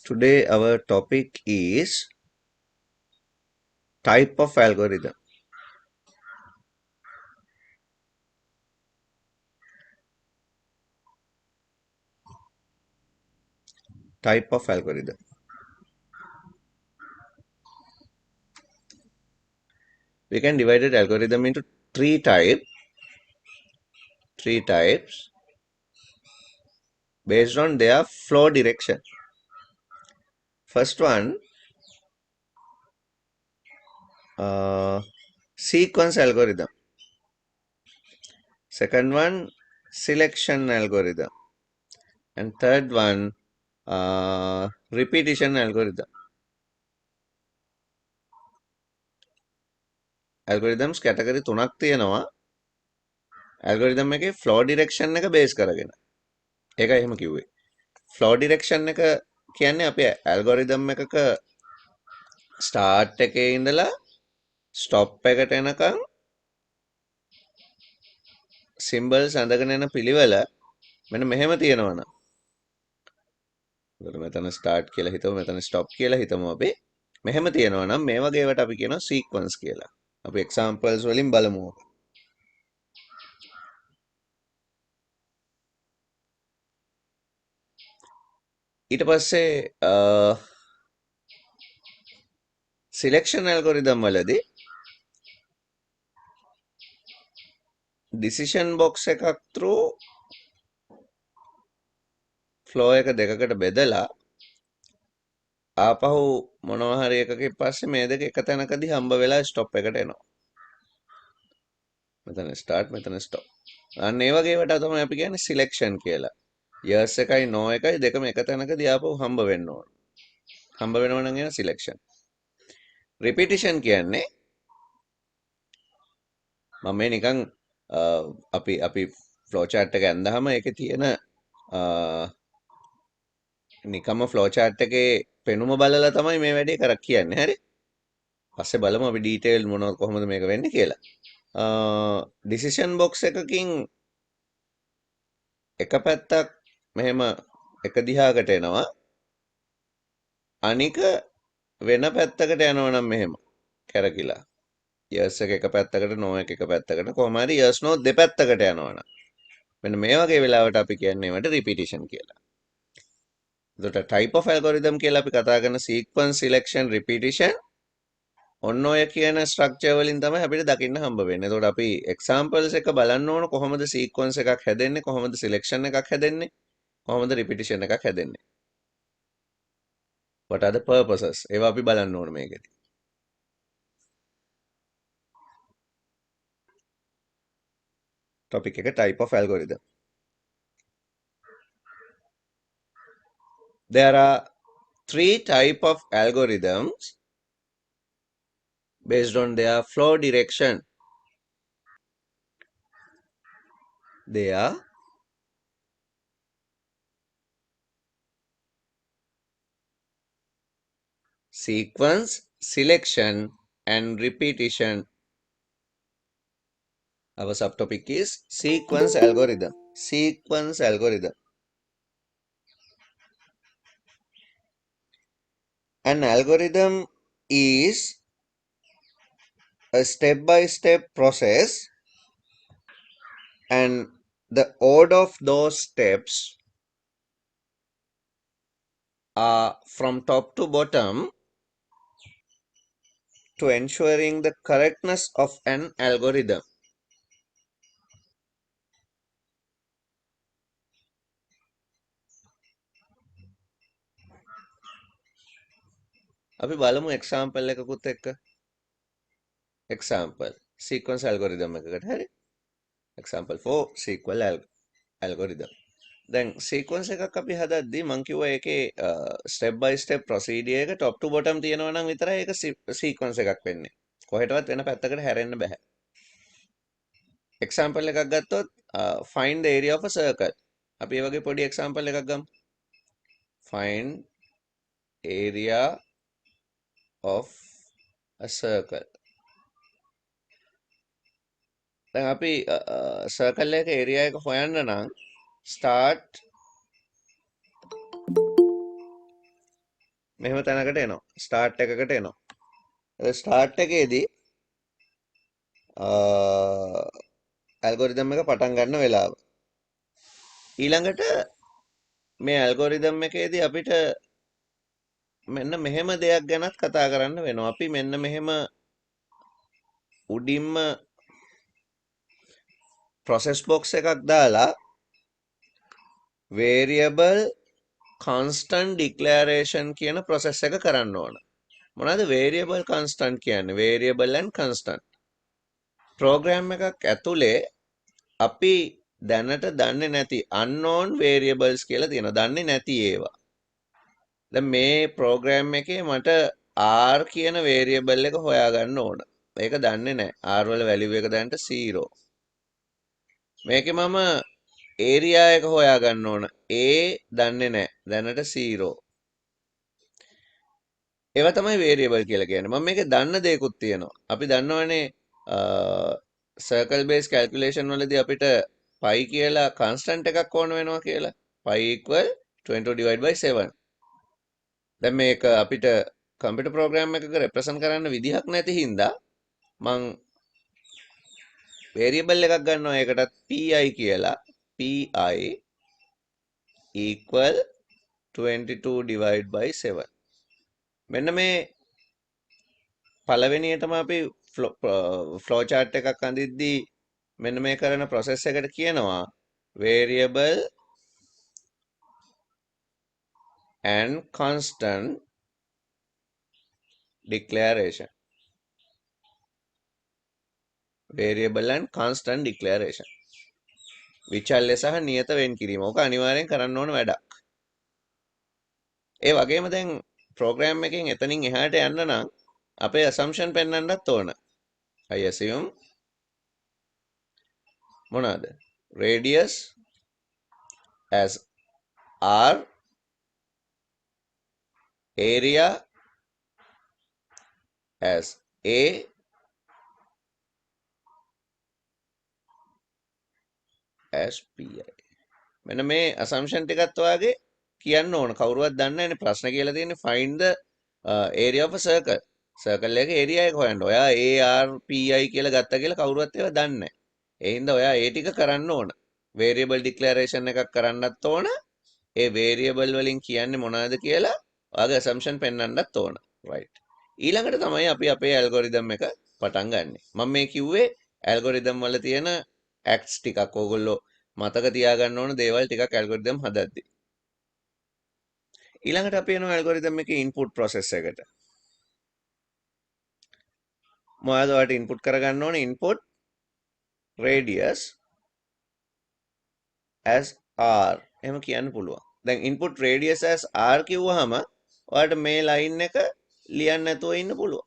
Today our topic is type of algorithm. Type of algorithm. We can divide an algorithm into three types based on their flow direction. First one, sequence algorithm. Second one, selection algorithm. And third one, repetition algorithm. Algorithms category තුනක් තියෙනවා. algorithm එකේ flow direction එක base කරගෙන. ඒකයි එහෙම කිව්වේ. flow direction එක කියන්නේ අපි algorithm එකක start එකේ ඉඳලා stop එකට එනකන් symbols අඳගෙන යන පිළිවෙල මෙන්න මෙහෙම තියෙනවනම් එතකොට මෙතන start කියලා හිතමු මෙතන stop කියලා හිතමු අපි මෙහෙම තියෙනවනම් මේ වගේ ඒවාට අපි කියනවා sequence කියලා. අපි examples වලින් බලමු. ඊට පස්සේ selection algorithm වලදී decision box එකක් through flow එක දෙකකට බෙදලා ආපහු මොනවා හරි එකකින් පස්සේ මේ දෙක එක තැනකදී හම්බ වෙලා stop එකට එනවා. මෙතන start මෙතන stop. අන්න ඒ වගේ ඒවාට තමයි අපි කියන්නේ selection කියලා. yes එකයි no එකයි දෙකම එක තැනකදී ආපහු හම්බ වෙන්න ඕන. හම්බ වෙනවා නම් එන selection. repetition කියන්නේ මම මේ නිකන් අපි flow chart එක ඇඳහම ඒකේ තියෙන නිකම්ම flow chart එකේ පෙනුම බලලා තමයි මේ වැඩේ කරක් කියන්නේ. හරි? පස්සේ බලමු අපි detail මොනවද කොහොමද මේක වෙන්නේ කියලා. decision box එකකින් එක පැත්තක් මෙහෙම එක දිහාකට එනවා අනික වෙන පැත්තකට යනවා නම් මෙහෙම කැරකිලා yes එක පැත්තකට no එක පැත්තකට කොහොම හරි yes no දෙපැත්තකට යනවා නම් මෙන්න මේ වගේ වෙලාවට අපි කියන්නේ ඒවට repetition කියලා. එතකොට type of algorithm කියලා අපි කතා කරන sequence selection repetition ඔන්න ඔය කියන ස්ට්‍රක්චර් වලින් තමයි අපිට දකින්න හම්බ වෙන්නේ. එතකොට අපි examples එක බලන්න ඕන කොහොමද sequence එකක් හැදෙන්නේ, කොහොමද selection එකක් හැදෙන්නේ, කොහොමද repetition එකක් හැදෙන්නේ. What are the purposes? ඒවා අපි බලන්න ඕන මේකෙදි. Topic එක type of algorithm. There are three type of algorithms based on their flow direction. They are sequence, selection, and repetition. Our subtopic is sequence algorithm. Sequence algorithm. An algorithm is a step-by-step process, and the order of those steps are from top to bottom to ensuring the correctness of an algorithm. අපි බලමු example එකකුත් එක්ක. example sequence algorithm එකකට හරි. example for sequel algorithm. දැන් sequence එකක් අපි හදද්දී මම කිව්වා ඒකේ step by step procedure එක top to bottom තියෙනවා නම් විතරයි ඒක sequence එකක් වෙන්නේ. කොහෙටවත් වෙන පැත්තකට හැරෙන්න බෑ. example එකක් ගත්තොත් find the area of a circle. අපි ඒ වගේ පොඩි example එකක් ගමු. find area of a circle. දැන් අපි circle එක area එක හොයන්න නම් start මෙහෙම තැනකට එනවා. ස්ටාර්ට් එකකට එනවා. ස්ටාර්ට් එකේදී ඇල්ගොරිදම් එක පටන් ගන්න වෙලාව. ඊළඟට මේ ඇල්ගොරිදම් එකේදී අපිට මෙන්න මෙහෙම දෙයක් ගැනත් කතා කරන්න වෙනවා. අපි මෙන්න මෙහෙම උඩින්ම process box එකක් දාලා variable constant declaration කියන process එක කරන්න ඕන. මොනවද variable constant කියන්නේ? variable and constant. program එකක් ඇතුලේ අපි දැනට දන්නේ නැති unknown variables කියලා තියෙනවා. දන්නේ නැති ඒවා. දැන් මේ program එකේ මට r කියන variable එක හොයාගන්න ඕන. ඒක දන්නේ නැහැ. r වල value එක දැනට 0. මේකේ මම area එක හොයාගන්න ඕන. a දන්නේ නැහැ. දැනට 0. ඒවා තමයි variable කියලා කියන්නේ. මම මේකේ දන්න දේකුත් තියෙනවා. අපි දන්නවනේ circle based calculation වලදී අපිට pi කියලා constant එකක් ඕන වෙනවා කියලා. pi equal 22 divided by 7. දැන් මේක අපිට කම්පියුටර් ප්‍රෝග්‍රෑම් එකක represent කරන්න විදිහක් නැති හින්දා මං variable එකක් ගන්නවා. ඒකටත් pi කියලා. pi equal 22 divided by 7. මෙන්න මේ පළවෙනියටම අපි ෆ්ලෝ chart එකක් අඳිද්දී මෙන්න මේ කරන process එකට කියනවා variable and constant declaration. variable and constant declaration. විචල්්‍ය සහ නියත වෙන් කිරීම. ඕක අනිවාර්යෙන් කරන්න ඕන වැඩක්. ඒ වගේම දැන් program එකෙන් එතනින් එහාට යන්න නම් අපේ assumption පෙන්වන්නත් ඕන. I assume මොනවාද? radius as r, area as a, as pi. මෙන්න මේ assumption ටිකත් ඔයාගේ කියන්න ඕන. කවුරුවත් දන්නේ නැනේ. ප්‍රශ්න කියලා තියෙන්නේ find the area of a circle. circle එකේ area එක හොයන්න. ඔයා AR PI කියලා ගත්තා කියලා කවුරුවත් ඒවා දන්නේ නැහැ. ඒ හින්දා ඔයා ඒ ටික කරන්න ඕන. variable declaration එකක් කරන්නත් ඕන. ඒ variable වලින් කියන්නේ මොනවද කියලා ඔයාගේ assumption පෙන්වන්නත් ඕන. right. ඊළඟට තමයි අපි අපේ algorithm එක පටන් ගන්නෙ. මම මේ කිව්වේ algorithm වල තියෙන acts ටිකක් ඕගොල්ලෝ මතක තියාගන්න ඕන දේවල් ටිකක් algorithm හදද්දී. ඊළඟට අපි යනවා algorithm එකේ input process එකට. මොනවද ඔයාලට input කරගන්න ඕනේ? input radius as r එහෙම කියන්න පුළුවන්. දැන් input radius as r කිව්වහම ඔයාලට මේ line එක ලියන්න නැතුව ඉන්න පුළුවන්.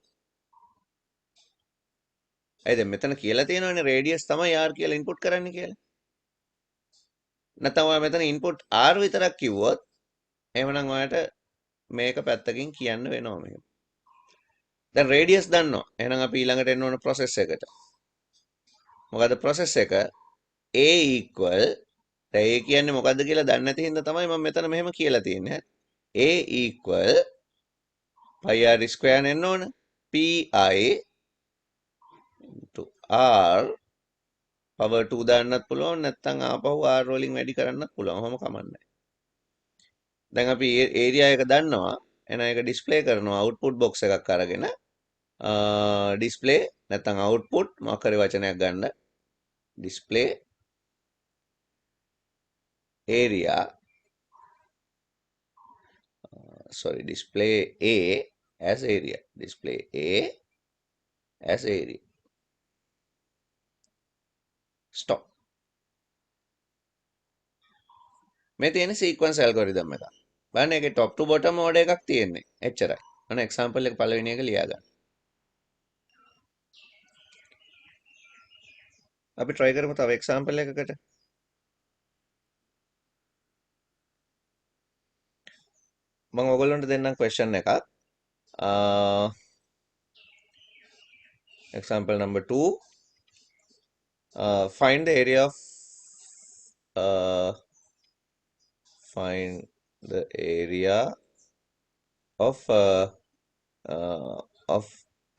ඇයි දැන් මෙතන කියලා තියෙනවනේ radius තමයි r කියලා input කරන්න කියලා. නැත්නම් ඔයා මෙතන input r විතරක් කිව්වොත් එහෙමනම් ඔයාලට මේක පැත්තකින් කියන්න වෙනවා මෙහෙම. දැන් radius දන්නවා. එහෙනම් අපි ඊළඟට එන්න ඕන process එකට. මොකද process එක a equal දැන් a කියන්නේ මොකද්ද කියලා දන්නේ නැති හින්දා තමයි මම මෙතන මෙහෙම කියලා තියෙන්නේ. a equal pi r square එන්න ඕන. pi into r power 2 දාන්නත් පුළුවන් නැත්නම් ආපහු r වලින් වැඩි කරන්නත් පුළුවන්. ඔහොම කමන්නේ. දැන් අපි area එක දන්නවා. එහෙනම් ඒක display කරනවා output box එකක් අරගෙන display නැත්නම් output මොකක් හරි වචනයක් ගන්න. display area display a as area. display a as area. stop. මේ තියෙන sequence algorithm එක. බලන්න ඒකේ top to bottom order එකක් තියෙන්නේ. එච්චරයි. අන්න example එක පළවෙනි එක ලියා ගන්න. අපි try කරමු තව example එකකට. මම ඔයගොල්ලන්ට දෙන්නම් question එකක්. example number 2. Find the area of find the area of uh, of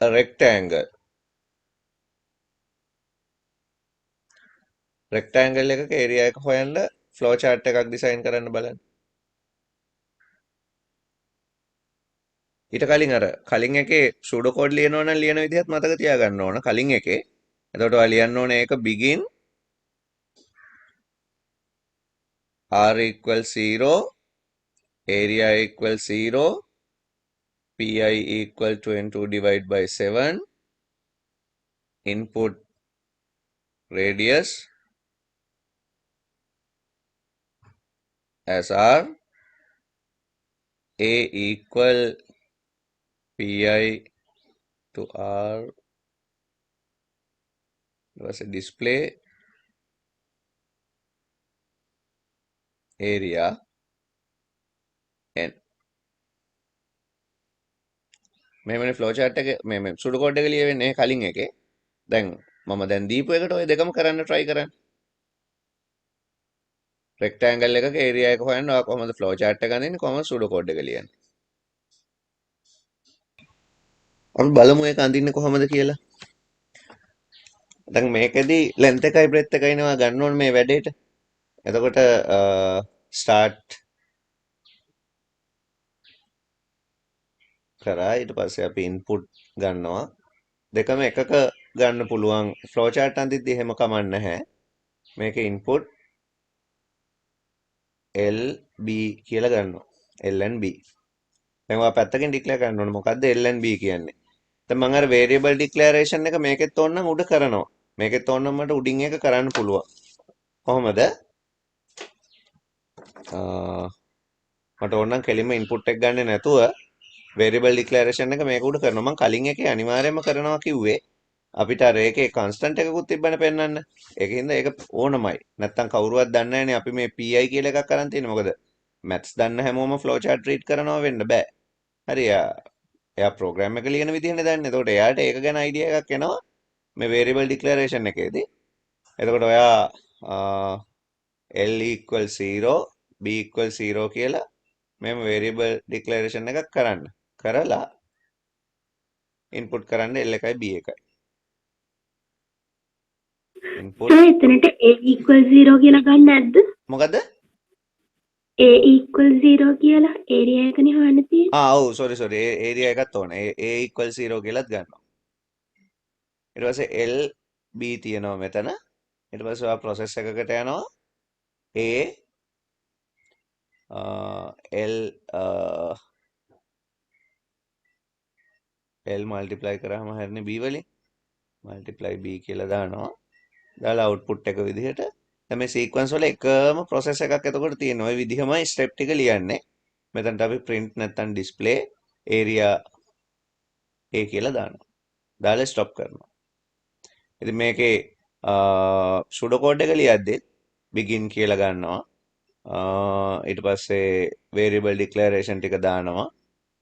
a rectangle. rectangle එකක area එක හොයන්න flow chart එකක් design කරන්න බලන්න. ඊට කලින් අර කලින් එකේ pseudo code ලියනවා නම් ලියන විදිහත් මතක තියාගන්න ඕන කලින් එකේ. එතකොට ඔයා ලියන්න ඕනේ ඒක begin r equals 0 area equals 0 pi equal 22 divided by 7 input radius as r a equal pi to r was a display area n මේ ෆ්ලෝ chart එක මේ සුඩු කෝඩ් එක ලියවෙන්නේ කලින් එකේ දැන් මම දැන් දීපු එකට ඔය දෙකම කරන්න try කරන්න rectangle එකක area එක හොයන්න ඔයා කොහොමද flow chart එක අඳින්නේ කොහොමද සුඩු කෝඩ් එක ලියන්නේ අපි බලමු ඒක අඳින්නේ කොහොමද කියලා දැන් මේකෙදි length එකයි breadth එකයි නවා ගන්න ඕනේ මේ වැඩේට එතකොට start කරා ඊට පස්සේ අපි input ගන්නවා දෙකම එකක ගන්න පුළුවන් flow chart අඳිද්දි එහෙම කමක් නැහැ මේකේ input L B කියලා ගන්නවා L and B දැන් ඔයා පැත්තකින් ඩික්ලෙයාර් කරන්න ඕනේ මොකද්ද L and B කියන්නේ දැන් මම අර variable declaration එක මේකෙත් ඕනනම් උඩ කරනවා මේකෙත් ඕනනම් මට උඩින් එක කරන්න පුළුවන් කොහොමද මට ඕනනම් කෙලින්ම input එක ගන්න නැතුව variable declaration එක මේක උඩ කරනවා මම කලින් එකේ අනිවාර්යයෙන්ම කරනවා කිව්වේ අපිට අර ඒකේ constant එකකුත් තිබ්බනේ පෙන්වන්න ඒකින්ද ඒක ඕනමයි නැත්තම් කවුරුවත් දන්නේ නැහැනේ අපි මේ pi කියලා එකක් කරන් තියෙන්නේ මොකද maths දන්න හැමෝම flow chart read කරනවා වෙන්න බෑ හරි එයා ප්‍රෝග්‍රෑම් එක ලියන විදිහනේ දන්නේ. එතකොට එයාට ඒක ගැන අයිඩියා එකක් එනවා මේ variable declaration එකේදී. එතකොට ඔයා L equal 0 B equal 0 කියලා මෙම variable declaration එකක් කරන්න. කරලා input කරන්න L එකයි B එකයි. input එතනට A equal 0 කියලා ගන්න නැද්ද? මොකද? A equal 0 කියලා area එකනේ හොයන්න තියෙන්නේ. ඔව් sorry area එකත් ඕනේ. A equal 0 කියලාත් ගන්නවා. ඊට පස්සේ L B තියෙනවා මෙතන. ඊට පස්සේ ඔයා process එකකට යනවා L multiply කරාම හරිනේ B වලින් multiply B කියලා දානවා දාලා output එක විදිහට දැන් මේ sequence වල එකම process එකක් එතකොට තියෙනවා ওই විදිහමයි step ටික ලියන්නේ මෙතනට අපි print නැත්නම් display area A කියලා දානවා දාලා stop කරනවා ඉතින් මේකේ pseudo code එක ලියද්දි begin කියලා ගන්නවා ඊට පස්සේ variable declaration ටික දානවා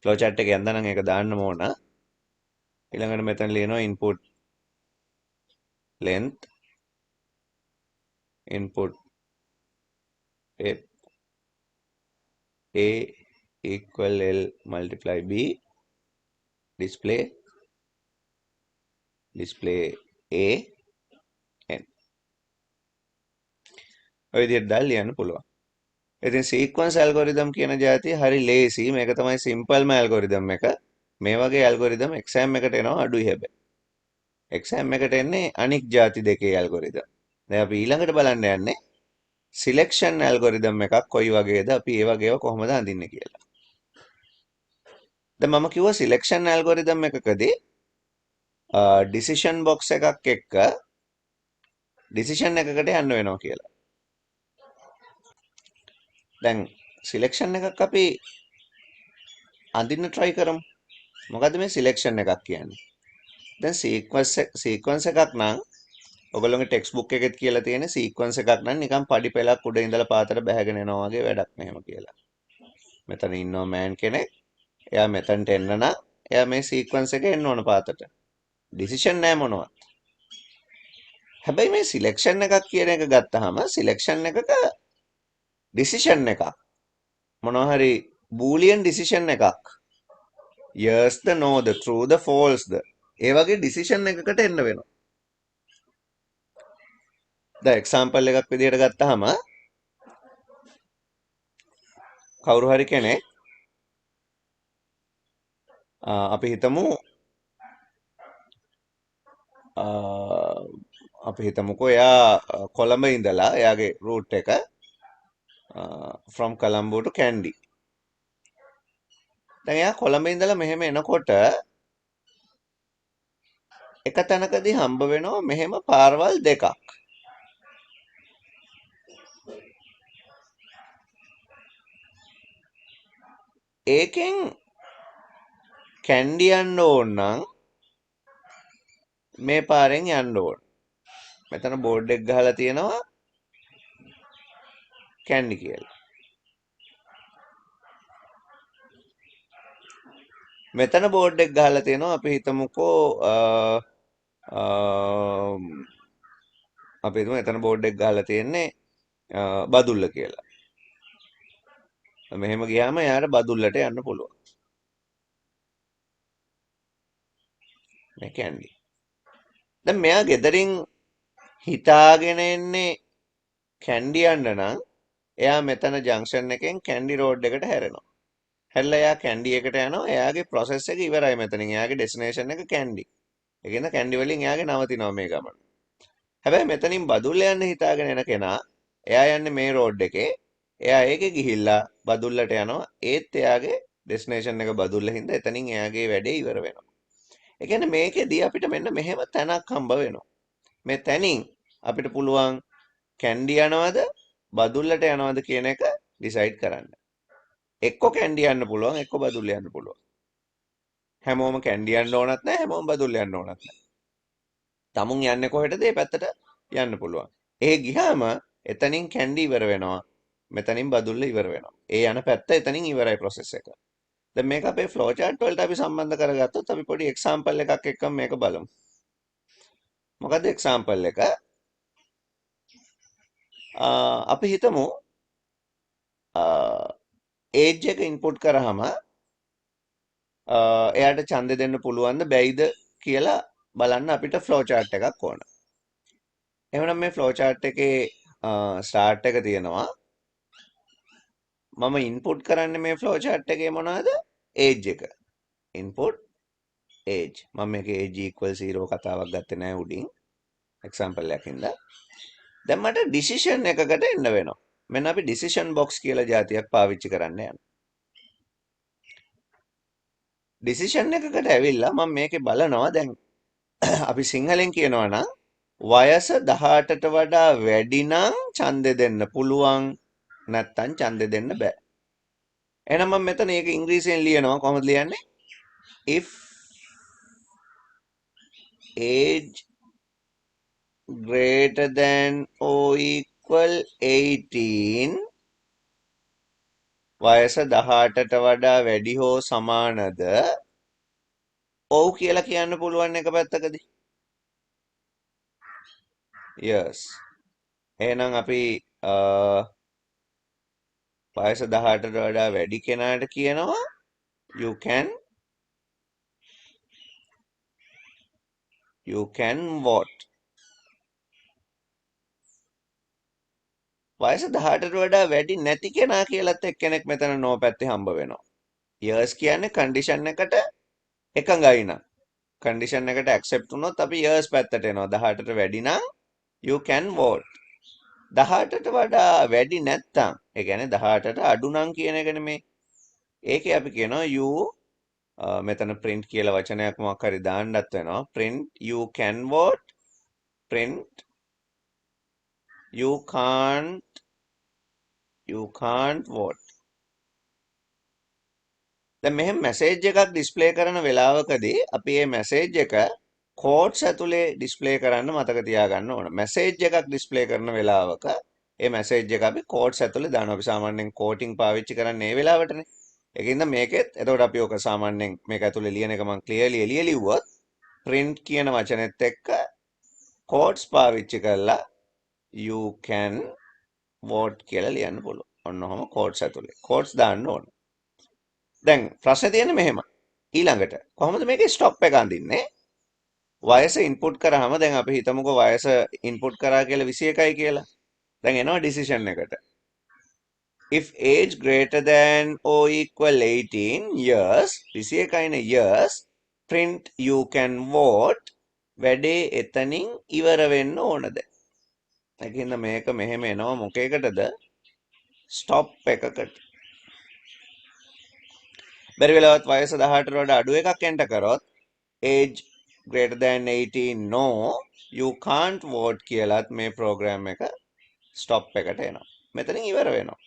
flow chart එකේ යන්දා නම් ඒක දාන්නම ඕන ඊළඟට මෙතන ලියනවා input length input depth A equal L multiply B display A n ඔය විදිහට දාලා ලියන්න පුළුවන් ඉතින් sequence algorithm කියන જાතිය හරි ලේසි මේක තමයි simple ම algorithm එක මේ වගේ algorithm exam එකට එනවා අඩුයි හැබැයි exam එකට එන්නේ අනික් ಜಾති දෙකේ algorithm දැන් අපි ඊළඟට බලන්න යන්නේ selection algorithm එකක් කොයි වගේද අපි ඒ වගේව කොහොමද අඳින්නේ කියලා දැන් මම කිව්වා selection algorithm එකකදී decision box එකක් එක්ක decision එකකට යන්න වෙනවා කියලා දැන් selection එකක් අපි අඳින්න try කරමු මොකද්ද මේ selection එකක් කියන්නේ දැන් sequence එකක් නම් ඔයගොල්ලෝගේ ටෙක්ස්ට් එකෙත් කියලා තියෙන සීක්වන්ස් එකක් නම් නිකන් පඩි පෙළක් උඩ ඉඳලා පාතට බැහැගෙන යනවා වගේ වැඩක් මෙහෙම කියලා. මෙතන ඉන්නවා මෑන් කෙනෙක්. එයා මෙතනට එන්න නම් එයා මේ සීක්වන්ස් එකේ එන්න ඕන පාතට. ඩිසිෂන් නෑ මොනවත්. හැබැයි මේ සිලෙක්ෂන් එකක් කියන එක ගත්තාම සිලෙක්ෂන් එකක ඩිසිෂන් එකක් මොනවා හරි බූලියන් ඩිසිෂන් එකක් yes ද no ද true ද false ද ඒ වගේ decision එකකට එන්න වෙනවා. දැන් example එකක් විදිහට ගත්තාම කවුරු හරි කෙනෙක් අපි හිතමු අපි හිතමුකෝ එයා කොළඹ ඉඳලා එයාගේ රූට් එක from Colombo to Kandy. දැන් එයා කොළඹ ඉඳලා මෙහෙම එනකොට එක තැනකදී හම්බ වෙනවා මෙහෙම පාරවල් දෙකක්. ඒකෙන් කැන්ඩි යන්න ඕන නම් මේ පාරෙන් යන්න ඕන. මෙතන බෝඩ් එක ගහලා තියෙනවා කැන්ඩි කියලා. මෙතන බෝඩ් එක ගහලා තියෙනවා අපි හිතමුකෝ අපි හිතමු එතන බෝඩ් එක ගහලා තියෙන්නේ බදුල්ල කියලා. මෙහෙම ගියාම යාර බදුල්ලට යන්න පුළුවන්. මේ කැන්ඩි. දැන් මෙයා ගෙදරින් හිතාගෙන එන්නේ කැන්ඩි යන්න නම් එයා මෙතන ජංක්ෂන් එකෙන් කැන්ඩි රෝඩ් එකට හැරෙනවා. හැරිලා එයා කැන්ඩි එකට යනවා. එයාගේ process එක ඉවරයි මෙතනින්. එයාගේ destination එක කැන්ඩි. ඒ කියන්නේ කැන්ඩි වලින් එයාගේ නවතිනවා මේ ගමන. හැබැයි මෙතනින් බදුල්ල යන්න හිතාගෙන එන කෙනා එයා යන්නේ මේ රෝඩ් එකේ. එයා ඒකේ ගිහිල්ලා බදුල්ලට යනවා. ඒත් එයාගේ destination එක බදුල්ල හින්දා එතනින් එයාගේ වැඩේ ඉවර වෙනවා. ඒ කියන්නේ මේකෙදී අපිට මෙන්න මෙහෙම තැනක් හම්බ වෙනවා. මේ තැනින් අපිට පුළුවන් කැන්ඩි යනවද බදුල්ලට යනවද කියන එක ඩිසයිඩ් කරන්න. එක්ක කැන්ඩි යන්න පුළුවන් එක්ක බදුල්ල යන්න පුළුවන්. හැමෝම කැන්ඩි යන්න ඕනත් නැහැ හැමෝම බදුල්ල යන්න ඕනත් නැහැ. තමුන් යන්නේ කොහෙටද? මේ පැත්තට යන්න පුළුවන්. ඒ ගියාම එතනින් කැන්ඩි ඉවර වෙනවා. මෙතනින් බදුල්ල ඉවර වෙනවා. ඒ යන පැත්ත එතනින් ඉවරයි process එක. දැන් මේක අපේ flow chart වලට අපි සම්බන්ධ කරගත්තොත් අපි පොඩි example එකක් එක්කම මේක බලමු. මොකද example එක? අපි හිතමු age එක input කරාම එයාට ඡන්දෙ දෙන්න පුළුවන්ද බැයිද කියලා බලන්න අපිට flow chart එකක් ඕන. එහෙනම් මේ flow chart එකේ start එක තියෙනවා. මම input කරන්නේ මේ flow chart එකේ මොනවද? age එක. input age. මම මේකේ age equal 0 කතාවක් ගත්තේ නැහැ උඩින්. example එකකින්ද. දැන් මට decision එකකට එන්න වෙනවා. මෙන්න අපි decision box කියලා જાතියක් පාවිච්චි කරන්න යනවා. decision එකකට ඇවිල්ලා මම මේකේ බලනවා දැන් අපි සිංහලෙන් කියනවා නම් වයස 18ට වඩා වැඩි නම් ඡන්දෙ දෙන්න පුළුවන් නැත්නම් ඡන්දෙ දෙන්න බෑ. එහෙනම් මම මෙතන ඒක ඉංග්‍රීසියෙන් ලියනවා කොහොමද ලියන්නේ? if age greater than or equal 18 වයස 18ට වඩා වැඩි හෝ සමානද ඔව් කියලා කියන්න පුළුවන් එක පැත්තකදී. yes. එහෙනම් අපි වයස 18ට වඩා වැඩි කෙනාට කියනවා you can vote. වයස 18ට වඩා වැඩි නැති කෙනා කියලත් එක්කෙනෙක් මෙතන නෝ පැත්තේ හම්බ වෙනවා. years කියන්නේ කන්ඩිෂන් එකට එකඟයි නම්. කන්ඩිෂන් එකට ඇක්සෙප්ට් වුණොත් අපි years පැත්තට එනවා. 18ට වැඩි නම් you can vote. 18ට වඩා වැඩි නැත්තම් ඒ කියන්නේ 18ට අඩු නම් කියන එක නෙමේ. ඒකේ අපි කියනවා you මෙතන print කියලා වචනයක් මොකක් හරි දාන්නත් වෙනවා. print you can vote. print you can't vote. දැන් මෙහෙම මැසේජ් එකක් ඩිස්ප්ලේ කරන වෙලාවකදී අපි මේ මැසේජ් එක කෝට්ස් ඇතුලේ ඩිස්ප්ලේ කරන්න මතක තියාගන්න ඕන. මැසේජ් එකක් ඩිස්ප්ලේ කරන වෙලාවක මේ මැසේජ් එක අපි කෝට්ස් ඇතුලේ දානවා. අපි සාමාන්‍යයෙන් කෝටිං පාවිච්චි කරන්නේ මේ වෙලාවටනේ. ඒකින්ද මේකෙත් එතකොට අපි ඔක සාමාන්‍යයෙන් මේක ඇතුලේ ලියන එක මම ක්ලියර්ලි එළිය ලිව්වොත් print කියන වචනේත් එක්ක කෝට්ස් පාවිච්චි කරලා you can vote කියලා ලියන්න පුළුවන්. ඔන්න ඔහම කෝට්ස් ඇතුලේ. කෝට්ස් දාන්න ඕන. දැන් ප්‍රශ්නේ තියෙන්නේ මෙහෙම. ඊළඟට කොහොමද මේකේ ස්ටොප් එක අඳින්නේ? වයස ඉන්පුට් කරාම දැන් අපි හිතමුකෝ වයස ඉන්පුට් කරා කියලා 21යි කියලා. දැන් එනවා ඩිසිෂන් එකට. if age greater than or equal 18 years 21යිනේ years print you can vote වැඩේ එතනින් ඉවර වෙන්න ඕනද? ඒකින්ද මේක මෙහෙම එනවා මොකේකටද? ස්ටොප් එකකට. බැරි වෙලාවත් වයස 18ට වඩා අඩු එකක් එන්ටර් කරොත් age greater than 18 no you can't vote කියලාත් මේ ප්‍රෝග්‍රෑම් එක ස්ටොප් එකට එනවා. මෙතනින් ඉවර වෙනවා.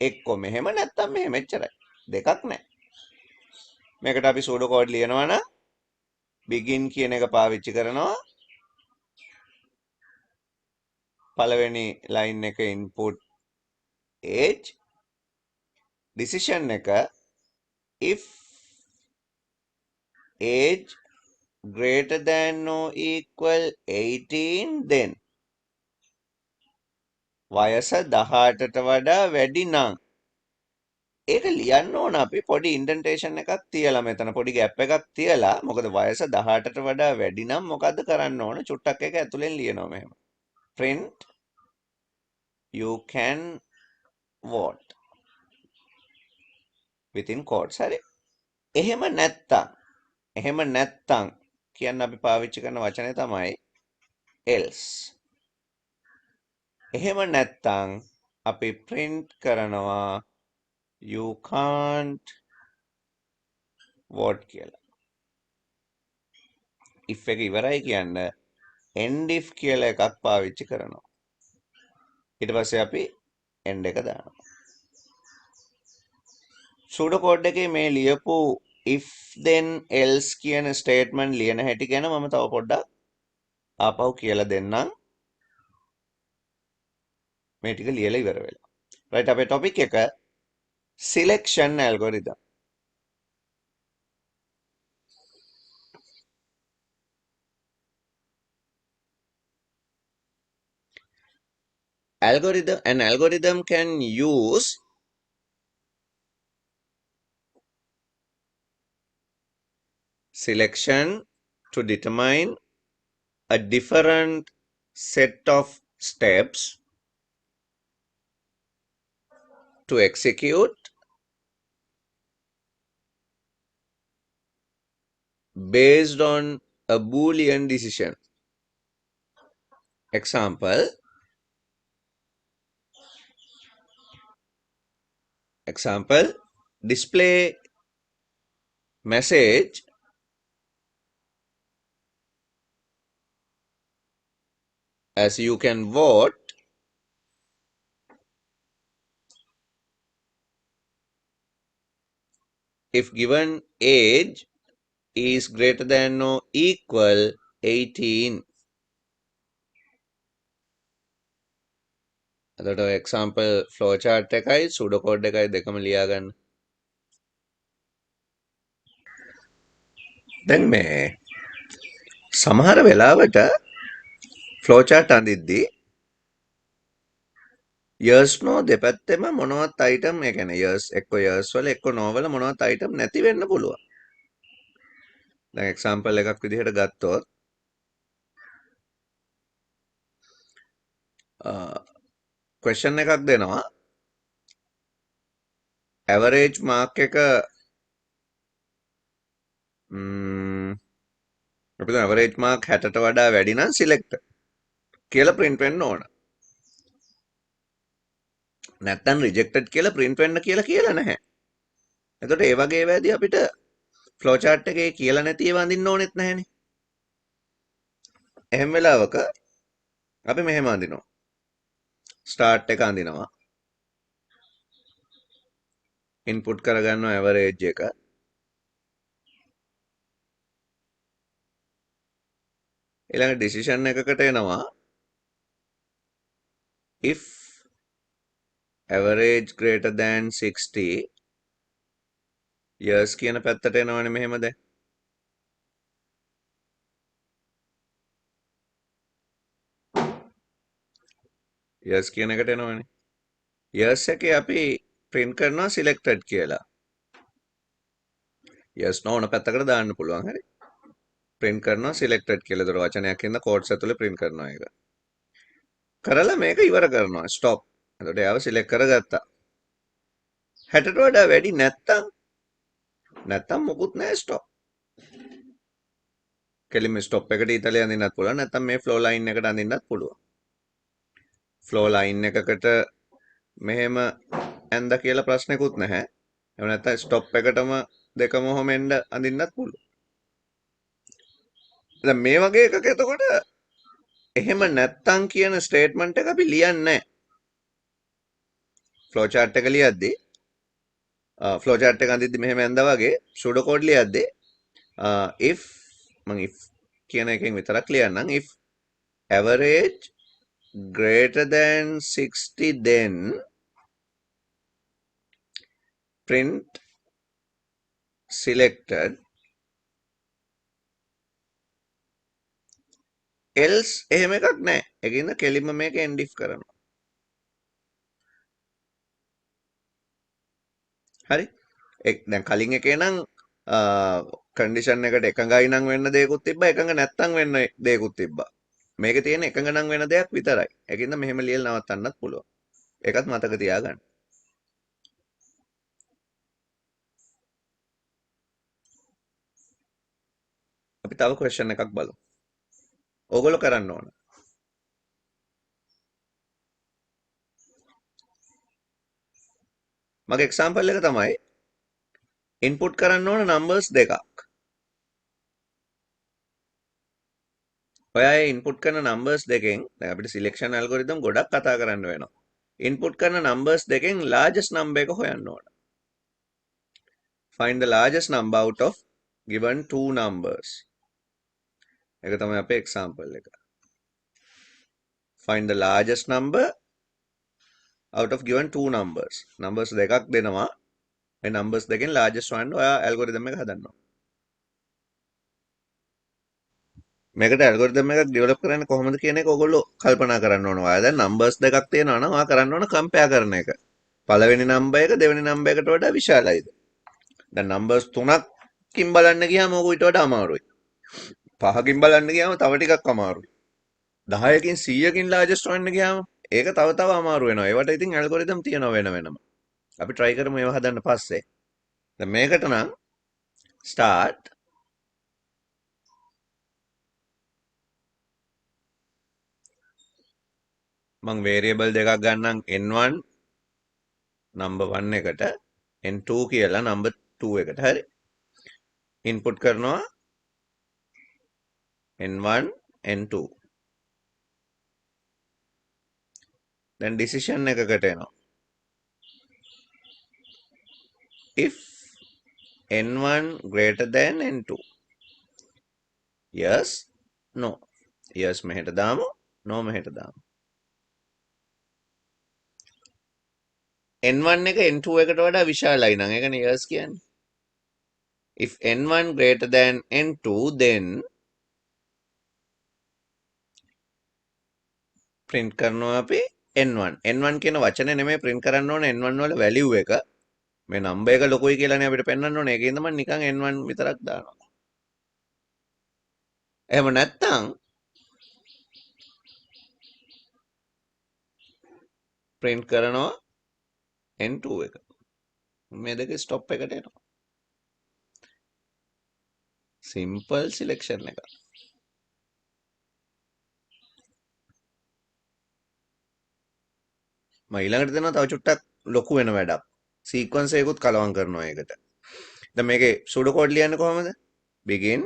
එක්කෝ මෙහෙම නැත්තම් මෙහෙම එච්චරයි. දෙකක් නැහැ. මේකට අපි සූඩෝ කෝඩ් ලියනවා නම් begin කියන එක පාවිච්චි කරනවා. පළවෙනි ලයින් එක input age decision එක if age greater than or equal 18 then වයස 18ට වඩා වැඩි නම් ඒක ලියන්න ඕන අපි පොඩි ඉන්ඩෙන්ටේෂන් එකක් තියලා මෙතන පොඩි ગેප් එකක් තියලා මොකද වයස 18ට වඩා වැඩි නම් මොකද්ද කරන්න ඕන චුට්ටක් එක ඇතුලෙන් ලියනවා මෙහෙම print you can vote within quotes හරි එහෙම නැත්තම් කියන්න අපි පාවිච්චි කරන වචනේ තමයි else එහෙම නැත්තම් අපි print කරනවා you can't vote කියලා if එක ඉවරයි කියන්න end if කියලා එකක් පාවිච්චි කරනවා ඊට පස්සේ අපි end එක දානවා සූඩෝ කෝඩ් එකේ මේ ලියපු if then else කියන ස්ටේට්මන්ට් ලියන හැටි ගැන මම තව පොඩ්ඩක් ආපහු කියලා දෙන්නම් මේ ටික ලියලා ඉවර වෙලා right අපේ topic එක selection algorithm an algorithm can use selection to determine a different set of steps to execute based on a Boolean decision. Example display message as you can vote if given age is greater than or equal 18. අදට example flowchart එකයි pseudocode එකයි දෙකම ලියා ගන්න. දැන් මේ සමහර වෙලාවට flowchart අඳිද්දී years no දෙපැත්තෙම මොනවත් item ඒ කියන්නේ years එක්ක years වල එක්ක no වල මොනවත් item නැති වෙන්න පුළුවන්. දැන් example එකක් විදිහට ගත්තොත් question එකක් දෙනවා average mark එක අපිට average mark 60ට වඩා වැඩි නම් select කියලා print වෙන්න ඕන. නැත්තම් rejected කියලා print වෙන්න කියලා නැහැ. එතකොට ඒ වගේ වෙලාවදී අපිට flowchart එකේ කියලා නැති ඒවා අඳින්න ඕනෙත් නැහැනේ. එහෙම වෙලාවක අපි මෙහෙම අඳිනවා. start එක අඳිනවා. input කරගන්නවා average එක. ඊළඟ decision එකකට එනවා if average greater than 60 years කියන පැත්තට එනවනේ මෙහෙම දැන් years කියන එකට එනවනේ years එකේ අපි print කරනවා selected කියලා yes no ඕන පැත්තකට දාන්න පුළුවන්. හරි. print කරනවා selected කියලා. ඒතර වචනයක් ඉඳ quotes ඇතුලේ print කරනවා ඒක. කරලා මේක ඉවර කරනවා stop. එතකොට එයාව select කරගත්තා. 60ට වඩා වැඩි නැත්තම් මොකුත් නැහැ stop. කෙලින්ම stop එකට ඉතලේ අඳින්නත් පුළුවන්. නැත්තම් මේ flow line එකට අඳින්නත් පුළුවන්. flow line එකකට මෙහෙම ඇඳ කියලා ප්‍රශ්නකුත් නැහැ. එහෙම නැත්නම් stop එකටම දෙකම ඔහොම එන්න අඳින්නත් පුළුවන්. දැන් මේ වගේ එකක එතකොට එහෙම නැත්තම් කියන ස්ටේට්මන්ට් එක අපි ලියන්නේ නැහැ. ෆ්ලෝ chart එක ලියද්දී ෆ්ලෝ chart එක අඳිද්දි මෙහෙම ඇඳා වගේ pseudo code ලියද්දී if මම if කියන එකෙන් විතරක් ලියන්නම් if average greater than 60 then print selected else එහෙම එකක් නැහැ. ඒකින්ද කෙලින්ම මේක end if කරනවා. හරි. දැන් කලින් එකේ නම් කන්ඩිෂන් එකට එකඟයි නම් වෙන්න දෙයක්ත් තිබ්බා එකඟ නැත්තම් වෙන්න දෙයක්ත් තිබ්බා. මේකේ තියෙන එකඟ නම් වෙන දෙයක් විතරයි. ඒකින්ද මෙහෙම ලියලා නවත්තන්නත් පුළුවන්. ඒකත් මතක තියාගන්න. අපි තව ක්වෙස්චන් එකක් බලමු. ඕගොල්ලෝ කරන්න ඕන. මගේ එක්සැම්පල් එක තමයි ඉන්පුට් කරන්න ඕන නම්බර්ස් දෙකක්. ඔයා ඒ ඉන්පුට් කරන නම්බර්ස් දෙකෙන් දැන් අපිට සිලෙක්ෂන් ඇල්ගොරිතම් ගොඩක් කතා කරන්න වෙනවා. ඉන්පුට් කරන නම්බර්ස් දෙකෙන් largest number එක හොයන්න ඕන. Find the largest number out of given two numbers. ඒක තමයි අපේ එක්සැම්පල් එක. Find the largest number out of given two numbers. Numbers දෙකක් දෙනවා. මේ numbers දෙකෙන් largest one ඔයා ඇල්ගොරිතම් එක හදනවා. මේකට ඇල්ගොරිතම් එකක් ඩෙවලොප් කරන්නේ කොහොමද කියන එක ඔයගොල්ලෝ කල්පනා කරන්න ඕන. ඔයා දැන් numbers දෙකක් තියෙනවා නම් ඔයා කරන්න ඕන කම්පෙයාර් කරන එක. පළවෙනි number එක දෙවෙනි number එකට වඩා විශාලයිද? දැන් numbers තුනකින් බලන්න ගියාම ඕක ඊට වඩා අමාරුයි. පහකින් බලන්න ගියාම තව ටිකක් අමාරුයි. 10කින් 100කින් largest හොයන්න ගියාම ඒක තව අමාරු වෙනවා. ඒවට ඉතින් ඇල්ගොරිතම් තියෙනවා වෙනම. අපි try කරමු ඒව හදන්න පස්සේ. දැන් මේකට නම් start මම variable දෙකක් ගන්නම් n1 number 1 එකට n2 කියලා number 2 එකට. හරි. input කරනවා n1 n2. දැන් decision එකකට එනවා. if n1 greater than n2. yes no. yes මෙහෙට දාමු no මෙහෙට දාමු. n1 එක n2 එකට වඩා විශාලයි නම් ඒකනේ yes කියන්නේ. if n1 greater than n2 then print කරනවා අපි n1. n1 කියන වචනේ නෙමෙයි print කරන්න ඕනේ n1 වල value එක. මේ number එක ලොකුයි කියලානේ අපිට පෙන්වන්න ඕනේ. ඒකෙන්ද මම නිකන් n1 විතරක් දානවා. එහෙම නැත්නම් print කරනවා n2 එක. මේ දෙකේ stop එකට එනවා. simple selection එක. මම ඊළඟට දෙනවා තව චුට්ටක් ලොකු වෙන වැඩක්. sequence එකකුත් කලවම් කරනවා ඒකට. දැන් මේකේ pseudo code ලියන්නේ කොහමද? begin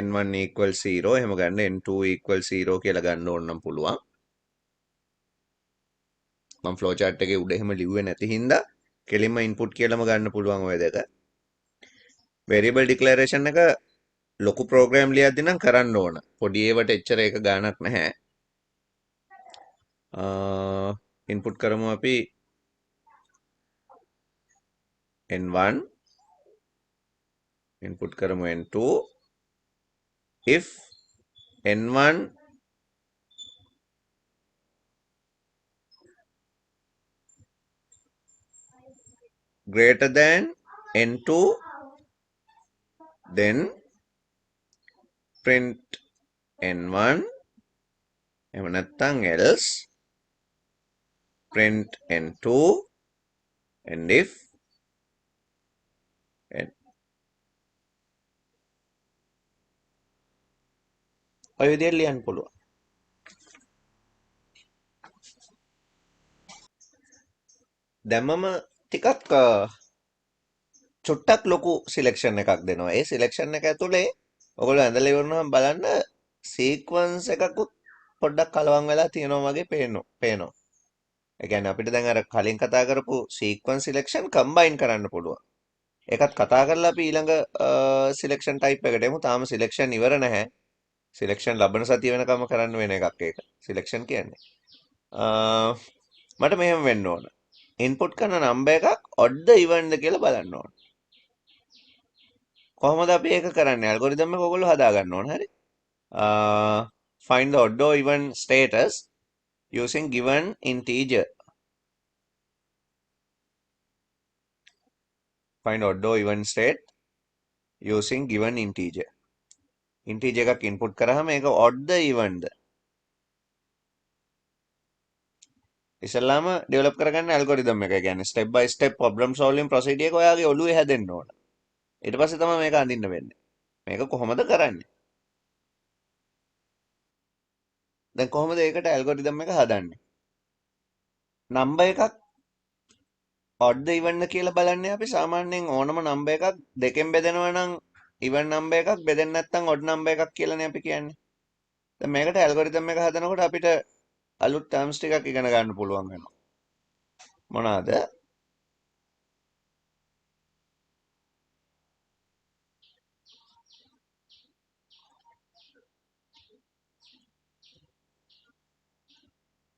n1 equal 0 එහෙම ගන්න n2 equal 0 කියලා ගන්න ඕන නම් පුළුවන්. මම flow chart එකේ උඩ එහෙම ලිව්වේ නැති හින්දා කෙලින්ම input කියලාම ගන්න පුළුවන් ඔය දෙක. variable declaration එක ලොකු program ලියද්දි නම් කරන්න ඕන. පොඩි ඒවට එච්චර ඒක ගාණක් නැහැ. input කරමු අපි n1 input කරමු n2 if n1 . greater than n2, then print n1, එහෙම නැත්නම් else print n2, and if n. ඔය විදිහට ලියන්න පුළුවන්. දැන් මම ටිකක් චුට්ටක් ලොකු සිලෙක්ෂන් එකක් දෙනවා. ඒ සිලෙක්ෂන් එක ඇතුලේ ඔයගොල්ලෝ ඇඳලා ඉවරනම බලන්න සීක්වන්ස් එකකුත් පොඩ්ඩක් කලවම් වෙලා තියෙනවා වගේ පේනවා. ඒ කියන්නේ අපිට දැන් අර කලින් කතා කරපු සීක්වන්ස් සිලෙක්ෂන් කම්බයින් කරන්න පුළුවන්. ඒකත් කතා කරලා අපි ඊළඟ සිලෙක්ෂන් ටයිප් එකට එමු. තාම සිලෙක්ෂන් ඉවර නැහැ. සිලෙක්ෂන් ලබන සතිය වෙනකම් කරන්න වෙන එකක් ඒක. සිලෙක්ෂන් කියන්නේ. මට මෙහෙම වෙන්න ඕන. ඉන්පුට් කරන නම්බර් එකක් ඔඩ්ද ඉවන්ද කියලා බලන්න ඕන. කොහොමද අපි ඒක කරන්නේ? ඇල්ගොරිතම් එක ඔයගොල්ලෝ හදා ගන්න ඕන. හරි. Find the odd or even status using given integer. Find odd or even state using given integer. Integer එකක් input කරාම ඒක odd ද even ද? ඉස්සෙල්ලාම develop කරගන්න algorithm එක. කියන්නේ step by step problem solving procedure එක ඔයාගේ ඔළුවේ හැදෙන්න ඕන. ඊට පස්සේ තමයි මේක අඳින්න වෙන්නේ. මේක කොහොමද කරන්නේ? දැන් කොහොමද ඒකට algorithm එක හදන්නේ? number එකක් odd ද even ද කියලා බලන්නේ අපි සාමාන්‍යයෙන් ඕනම number එකක් දෙකෙන් බෙදෙනවා නම් even number එකක් බෙදෙන්නේ නැත්නම් odd number එකක් කියලානේ අපි කියන්නේ. දැන් මේකට algorithm එක හදනකොට අපිට අලුත් terms ටිකක් ඉගෙන ගන්න පුළුවන් වෙනවා. මොනවාද?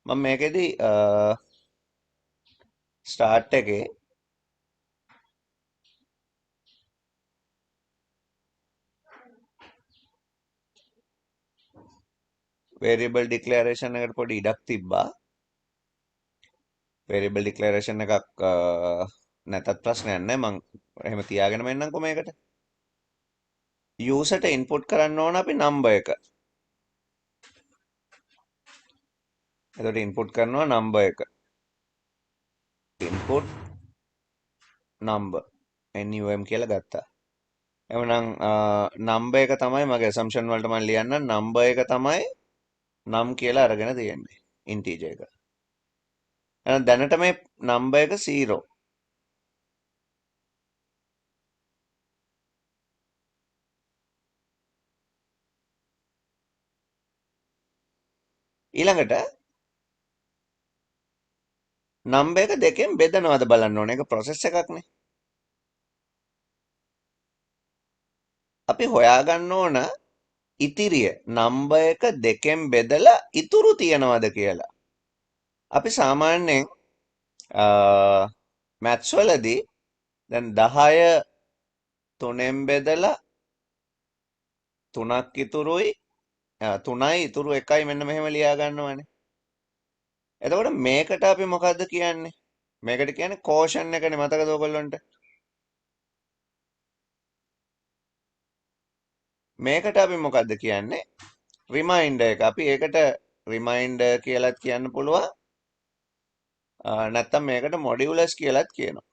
මම මේකෙදි start එකේ variable declaration එකට පොඩි ඉඩක් තිබ්බා. variable declaration එකක් නැතත් ප්‍රශ්නයක් නැහැ. මම එහෙම තියාගෙන මෙන්නම්කො මේකට. user ට input කරන්න ඕන අපි number එක. එතකොට input කරනවා number එක. input number num කියලා ගත්තා. එවනම් number එක තමයි මගේ assumption වලට මම ලියන්න number එක තමයි num කියලා අරගෙන තියෙන්නේ integer එක. එහෙනම් දැනට මේ number එක 0. ඊළඟට number එක දෙකෙන් බෙදනවද බලන්න ඕනේ. ඒක process එකක්නේ. අපි හොයාගන්න ඕන ඉතිරිය number එක දෙකෙන් බෙදලා ඉතුරු තියනවද කියලා. අපි සාමාන්‍යයෙන් maths වලදී දැන් 10 3ෙන් බෙදලා 3ක් ඉතුරුයි 3යි ඉතුරු 1යි මෙන්න මෙහෙම ලියා ගන්නවනේ. එතකොට මේකට අපි මොකද්ද කියන්නේ? මේකට කියන්නේ quotient එකනේ. මතකද ඔයගොල්ලන්ට? මේකට අපි මොකද්ද කියන්නේ? reminder එක. අපි ඒකට reminder කියලාත් කියන්න පුළුවන්. නැත්තම් මේකට modulus කියලාත් කියනවා.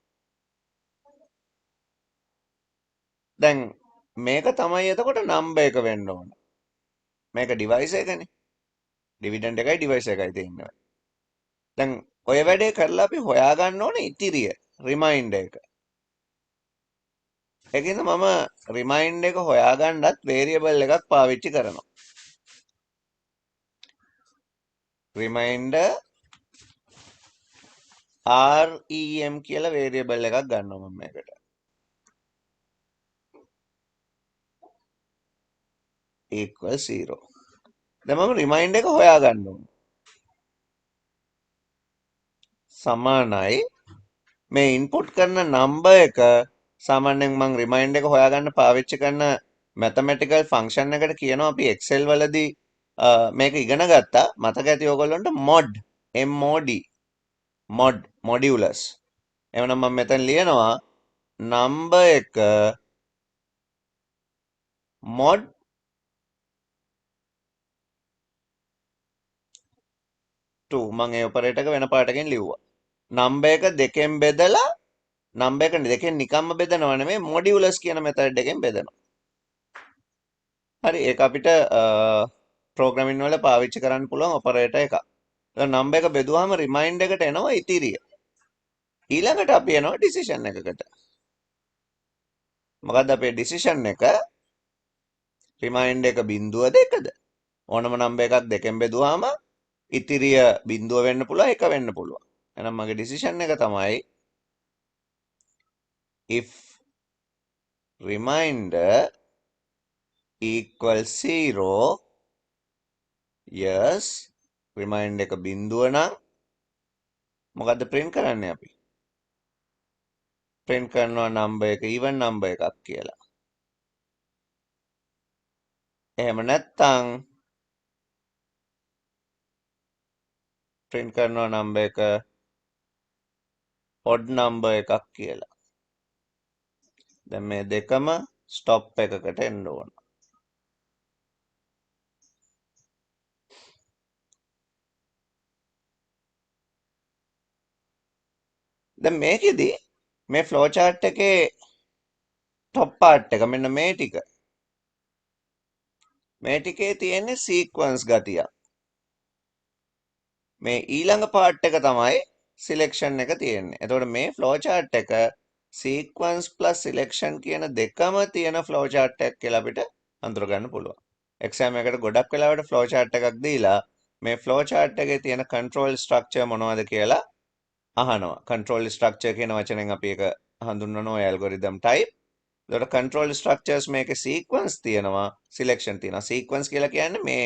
දැන් මේක තමයි එතකොට number එක වෙන්න ඕන. මේක device එකනේ. dividend එකයි device එකයි තියෙන්නේ. දැන් ඔය වැඩේ කරලා අපි හොයාගන්න ඕනේ ඉතිරිය reminder එක. ඒකින්ද මම reminder එක හොයාගන්නත් variable එකක් පාවිච්චි කරනවා. reminder rem කියලා variable එකක් ගන්නවා මම මේකට. equal 0. දැන් මම reminder එක හොයාගන්න ඕනේ. සමානයි මේ input කරන number එක සාමාන්‍යයෙන් මම reminder එක හොයාගන්න පාවිච්චි කරන mathematical function එකට කියනවා අපි excel වලදී මේක ඉගෙන ගත්තා. මතක ඇති ඔයගොල්ලන්ට mod modulus. එහෙනම් මම මෙතන ලියනවා number එක mod 2 මම ඒ ඔපරේටර් එක වෙන පාටකින් ලිව්වා. number එක දෙකෙන් බෙදලා number එක දෙකෙන් නිකම්ම බෙදනව නෙමෙයි modulus කියන method එකෙන් බෙදනවා. හරි ඒක අපිට ප්‍රෝග්‍රෑමින් වල පාවිච්චි කරන්න පුළුවන් ඔපරේටර් එකක්. දැන් number එක බෙදුවාම remind එකට එනවා ඉතිරිය. ඊළඟට අපි යනවා decision එකකට. මොකද්ද අපේ decision එක? remind එක බිඳුව දෙකද? ඕනම number එකක් දෙකෙන් බෙදුවාම ඉතිරිය බිඳුව වෙන්න පුළුවන් එක වෙන්න පුළුවන්. එහෙනම් මගේ decision එක තමයි if reminder equals 0 yes remind එක බිඳුව නම් මොකද්ද print කරන්නේ අපි? print කරනවා number එක even number එකක් කියලා. එහෙම නැත්නම් print කරනවා number එක odd number එකක් කියලා. දැන් මේ දෙකම stop එකකට එන්න ඕන. දැන් මේකෙදි මේ flow chart එකේ top part එක මෙන්න මේ ටික. මේ ටිකේ තියෙන්නේ sequence ගතිය. මේ ඊළඟ part එක තමයි selection එක තියෙන්නේ. එතකොට මේ flow chart එක sequence plus selection කියන දෙකම තියෙන flow chart එකක් කියලා අපිට අඳුර ගන්න පුළුවන්. exam එකකට ගොඩක් වෙලාවට flow chart එකක් දීලා මේ flow chart එකේ තියෙන control structure මොනවද කියලා අහනවා. control structure කියන වචනෙන් අපි ඒක හඳුන්වනවා algorithm type. එතකොට control structures මේකේ sequence තියෙනවා, selection තියෙනවා. sequence කියලා කියන්නේ මේ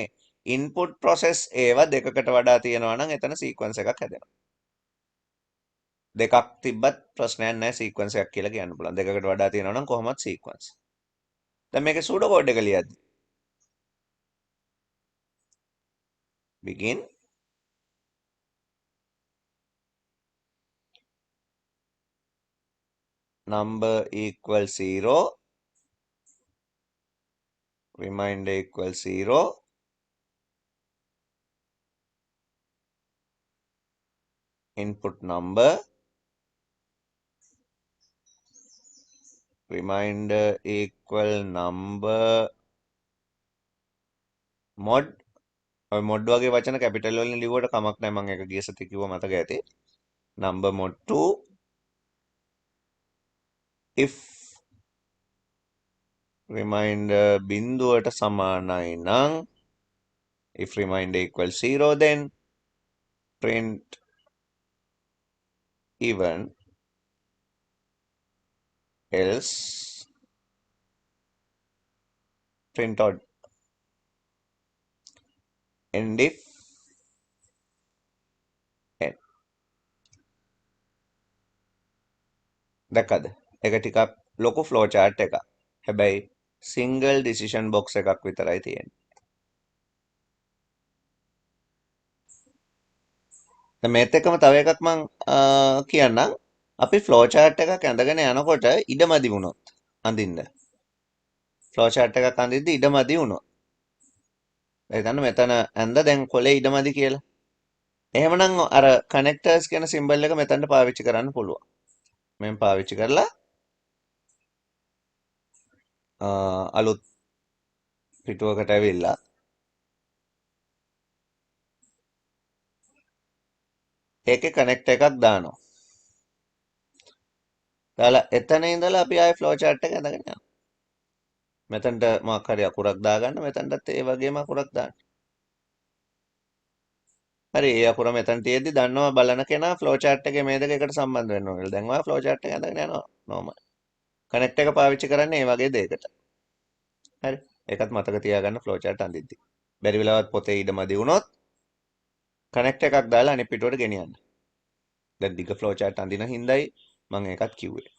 input process ඒවා දෙකකට වඩා තියෙනවා නම් එතන sequence එකක් හැදෙනවා. දෙකක් තිබ්බත් ප්‍රශ්නයක් නැහැ sequence එකක් කියලා කියන්න පුළුවන්. දෙකකට වඩා තියෙනවා නම් කොහොමත් sequence. දැන් මේකේ pseudo code එක ලියද්දි begin number equals 0 reminder equals 0 input number reminder equal number mod ඔය mod වගේ වචන කැපිටල් වලින් ලිව්වට කමක් නැහැ මම ඒක ගිය සතියේ කිව්ව මතක ඇති number mod 2 if reminder බිඳුවට සමානයි නම් if reminder equals 0 then print even else print odd and if n දැක්කද ඒක ටිකක් ලොකු flow chart එකක් හැබැයි single decision box එකක් විතරයි තියෙන්නේ දැන් මේත් එක්කම තව එකක් මම කියන්නම් අපි flow chart එකක් ඇඳගෙන යනකොට ඉඩමදි වුණොත් අඳින්න flow chart එකක් අඳිද්දි ඉඩමදි වුණොත් එතන මෙතන ඇඳ දැන් කොලේ ඉඩමදි කියලා එහෙමනම් අර connectors කියන symbol එක මෙතනට පාවිච්චි කරන්න පුළුවන් මම පාවිච්චි කරලා අලුත් පිටුවකට ඇවිල්ලා ඒකේ කනෙක්ට් එකක් දානවා. දාලා එතන ඉඳලා අපි ආයේ ෆ්ලෝ chart එක ඇඳගෙන යනවා. මෙතනට මොකක් හරි අකුරක් දාගන්න මෙතනටත් ඒ වගේම අකුරක් දාන්න. හරි ඒ අකුර මෙතන තියෙද්දි දන්නවා බලන කෙනා ෆ්ලෝ chart එකේ මේ දෙක එකට සම්බන්ධ වෙනවා කියලා. දැන් ඔයා ෆ්ලෝ chart එක ඇඳගෙන යනවා normal. කනෙක්ට් එක පාවිච්චි කරන්නේ මේ වගේ දෙයකට. හරි. ඒකත් මතක තියාගන්න ෆ්ලෝ chart අඳිද්දි. බැරි වෙලාවත් පොතේ ඉඩමදි වුණොත් කනෙක්ට් එකක් දාලා අනිත් පිටුවට ගෙනියන්න. දැන් දිග ෆ්ලෝ chart අඳින හින්දායි මම ඒකත් කිව්වේ.